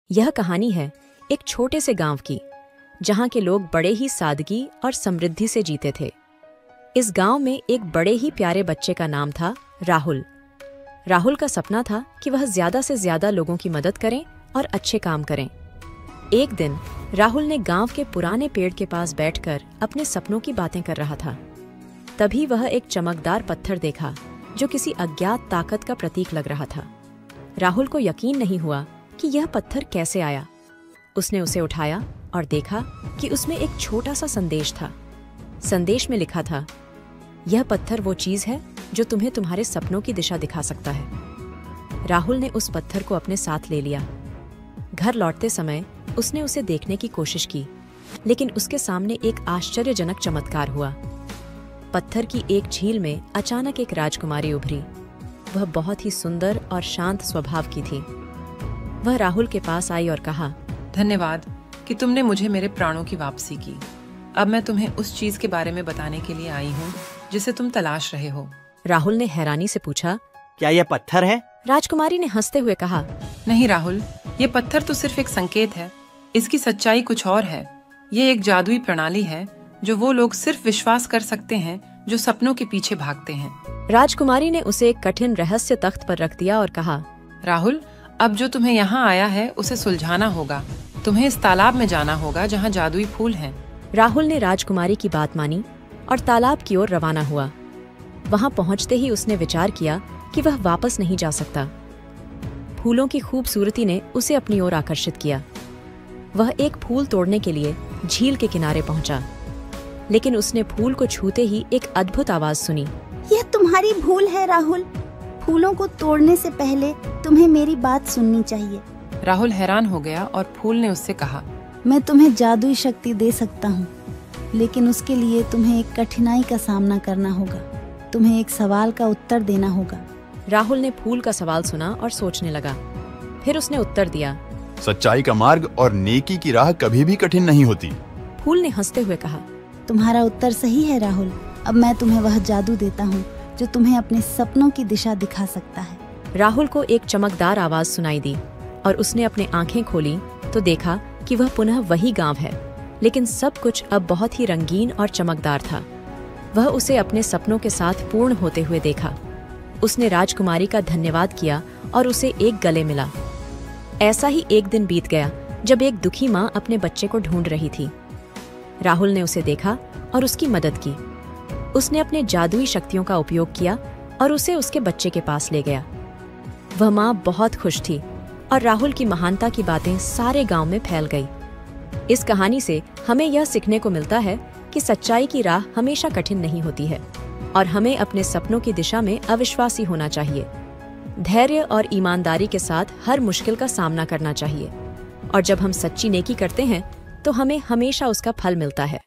यह कहानी है एक छोटे से गांव की, जहां के लोग बड़े ही सादगी और समृद्धि से जीते थे। इस गांव में एक बड़े ही प्यारे बच्चे का नाम था राहुल। राहुल का सपना था कि वह ज्यादा से ज्यादा लोगों की मदद करें और अच्छे काम करें। एक दिन राहुल ने गांव के पुराने पेड़ के पास बैठकर अपने सपनों की बातें कर रहा था। तभी वह एक चमकदार पत्थर देखा जो किसी अज्ञात ताकत का प्रतीक लग रहा था। राहुल को यकीन नहीं हुआ कि यह पत्थर कैसे आया। उसने उसे उठाया और देखा कि उसमें एक छोटा सा संदेश था। संदेश में लिखा था, यह पत्थर वो चीज है जो तुम्हें तुम्हारे सपनों की दिशा दिखा सकता है। राहुल ने उस पत्थर को अपने साथ ले लिया। घर लौटते समय उसने उसे देखने की कोशिश की, लेकिन उसके सामने एक आश्चर्यजनक चमत्कार हुआ। पत्थर की एक झील में अचानक एक राजकुमारी उभरी। वह बहुत ही सुंदर और शांत स्वभाव की थी। वह राहुल के पास आई और कहा, धन्यवाद कि तुमने मुझे मेरे प्राणों की वापसी की। अब मैं तुम्हें उस चीज के बारे में बताने के लिए आई हूँ जिसे तुम तलाश रहे हो। राहुल ने हैरानी से पूछा, क्या यह पत्थर है? राजकुमारी ने हंसते हुए कहा, नहीं राहुल, ये पत्थर तो सिर्फ एक संकेत है। इसकी सच्चाई कुछ और है। ये एक जादुई प्रणाली है जो वो लोग सिर्फ विश्वास कर सकते हैं जो सपनों के पीछे भागते हैं। राजकुमारी ने उसे एक कठिन रहस्य तख्त पर रख दिया और कहा, राहुल, अब जो तुम्हें यहाँ आया है उसे सुलझाना होगा। तुम्हें इस तालाब में जाना होगा जहाँ जादुई फूल हैं। राहुल ने राजकुमारी की बात मानी और तालाब की ओर रवाना हुआ। वहां पहुंचते ही उसने विचार किया कि वह वापस नहीं जा सकता। फूलों की खूबसूरती ने उसे अपनी ओर आकर्षित किया। वह एक फूल तोड़ने के लिए झील के किनारे पहुंचा, लेकिन उसने फूल को छूते ही एक अद्भुत आवाज सुनी। यह तुम्हारी भूल है राहुल। फूलों को तोड़ने से पहले तुम्हें मेरी बात सुननी चाहिए। राहुल हैरान हो गया और फूल ने उससे कहा, मैं तुम्हें जादुई शक्ति दे सकता हूँ, लेकिन उसके लिए तुम्हें एक कठिनाई का सामना करना होगा। तुम्हें एक सवाल का उत्तर देना होगा। राहुल ने फूल का सवाल सुना और सोचने लगा। फिर उसने उत्तर दिया, सच्चाई का मार्ग और नेकी की राह कभी भी कठिन नहीं होती। फूल ने हंसते हुए कहा, तुम्हारा उत्तर सही है राहुल। अब मैं तुम्हें वह जादू देता हूँ जो तुम्हें अपने सपनों की दिशा दिखा सकता है। राहुल को एक चमकदार आवाज सुनाई दी और उसने अपनी आंखें खोली तो देखा कि वह पुनः वही गांव है, लेकिन सब कुछ अब बहुत ही रंगीन और चमकदार था। वह उसे अपने सपनों के साथ पूर्ण होते हुए देखा। उसने राजकुमारी का धन्यवाद किया और उसे एक गले मिला। ऐसा ही एक दिन बीत गया जब एक दुखी माँ अपने बच्चे को ढूंढ रही थी। राहुल ने उसे देखा और उसकी मदद की। उसने अपने जादुई शक्तियों का उपयोग किया और उसे उसके बच्चे के पास ले गया। वह माँ बहुत खुश थी और राहुल की महानता की बातें सारे गांव में फैल गई। इस कहानी से हमें यह सीखने को मिलता है कि सच्चाई की राह हमेशा कठिन नहीं होती है और हमें अपने सपनों की दिशा में अविश्वासी होना चाहिए। धैर्य और ईमानदारी के साथ हर मुश्किल का सामना करना चाहिए और जब हम सच्ची नेकी करते हैं तो हमें हमेशा उसका फल मिलता है।